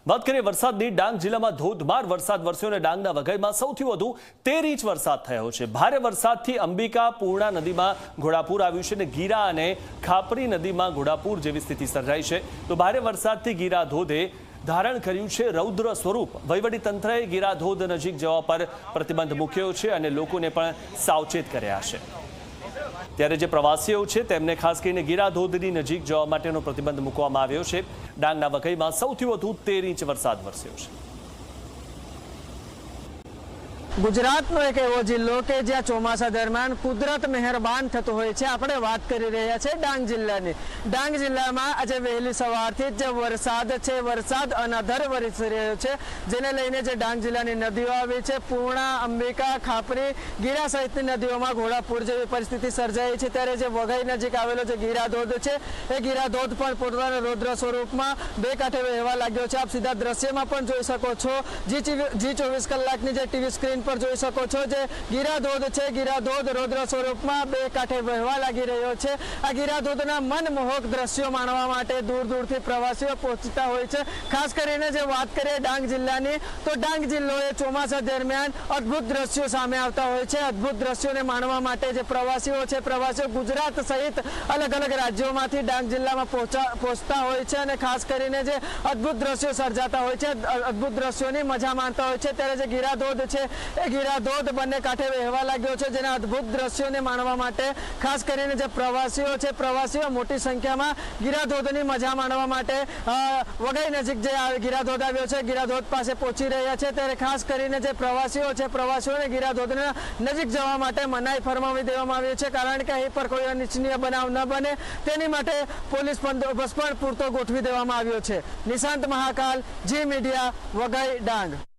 વાત કરીએ વરસાદની ડાંગ જિલ્લામાં ધોધમાર વરસાદ વરસ્યો અને ડાંગના વઘઈમાં સૌથી વધુ 13 ઇંચ વરસાદ થયો છે। ભારે વરસાદથી અંબિકા પૂર્ણા નદીમાં ઘોડાપૂર આવ્યું છે અને ગીરા અને ખાપરી નદીમાં ઘોડાપૂર જેવી સ્થિતિ સર્જાઈ છે। તો ભારે વરસાદથી ગીરા ધોધે ધારણ કર્યું છે રૌદ્ર સ્વરૂપ। વહીવટી તંત્રએ ગીરા ધોધ નજીક જવા પર પ્રતિબંધ મૂક્યો છે અને લોકોને પણ સાવચેત કર્યા છે। ત્યારે જે પ્રવાસીઓ છે તેમને ખાસ કરીને ગીરા ધોધની નજીક જવા માટેનો પ્રતિબંધ મૂકવામાં આવ્યો છે। ડાંગના વઘઈમાં સૌથી વધુ 13 ઇંચ વરસાદ વરસ્યો છે। ગુજરાતનો એક એવો જિલ્લો કે જ્યાં ચોમાસા દરમિયાન કુદરત મહેરબાન થતો હોય છે। આપણે વાત કરી રહ્યા છે ડાંગ જિલ્લાની। ડાંગ જિલ્લામાં આજે વહેલી સવારથી જ વરસાદ છે, વરસાદ અનધર વરસી રહ્યો છે, જેને લઈને જે ડાંગ જિલ્લાની નદીઓ આવી છે, પૂર્ણા, અંબિકા, ખાપરી, ગીરા સહિતની નદીઓમાં ઘોડાપૂર જેવી પરિસ્થિતિ સર્જાઈ છે। ત્યારે જે વઘઈ નજીક આવેલો જે ગીરા ધોધ છે એ ગીરા ધોધ પણ પોતાના રૌદ્ર સ્વરૂપમાં બે કાંઠે વહેવા લાગ્યો છે। આપ સીધા દ્રશ્યમાં પણ જોઈ શકો છો। જી 24 કલાકની જે ટીવી સ્ક્રીન પર જોઈ શકો છો જે ગીરા ધોધ છે, ગીરા ધોધ રૌદ્ર સ્વરૂપમાં બે કાંઠે વહેવા લાગી રહ્યો છે। આ ગીરા ધોધના મનમોહક દ્રશ્યો માણવા માટે દૂર દૂરથી પ્રવાસીઓ પહોંચતા હોય છે। ખાસ કરીને જે વાત કરીએ ડાંગ જિલ્લાની, તો ડાંગ જિલ્લો એ ચોમાસા દરમિયાન અદ્ભુત દ્રશ્યો સામે આવતા હોય છે। અદ્ભુત દ્રશ્યોને માણવા માટે જે પ્રવાસીઓ છે, પ્રવાસીઓ ગુજરાત સહિત અલગ અલગ રાજ્યોમાંથી ડાંગ જિલ્લામાં પહોંચતા હોય છે અને ખાસ કરીને જે અદ્ભુત દ્રશ્યો સર્જાતા હોય છે, અદ્ભુત દ્રશ્યોની મજા માણતા હોય છે। ત્યારે જે ગીરા ધોધ છે એ ગીરા ધોધ બંને કાંઠે વહેવા લાગ્યો છે, જેના અદ્ભુત દ્રશ્યોને માણવા માટે ખાસ કરીને જે પ્રવાસીઓ મોટી સંખ્યામાં ગીરા ધોધની મજા માણવા માટે વઘઈ નજીક જે ગીરા ધોધ આવ્યો છે, ગીરા ધોધ પાસે પહોંચી રહ્યા છે। ત્યારે ખાસ કરીને જે પ્રવાસીઓ છે, પ્રવાસીઓને ગીરા ધોધના નજીક જવા માટે મનાઈ ફરમાવી દેવામાં આવી છે, કારણ કે અહીં પર કોઈ અનિચ્છનીય બનાવ ન બને તેની માટે પોલીસ બંદોબસ્ત પણ પૂરતો ગોઠવી દેવામાં આવ્યો છે। નિશાંત મહાકાલ, જી મીડિયા, વઘઈ, ડાંગ।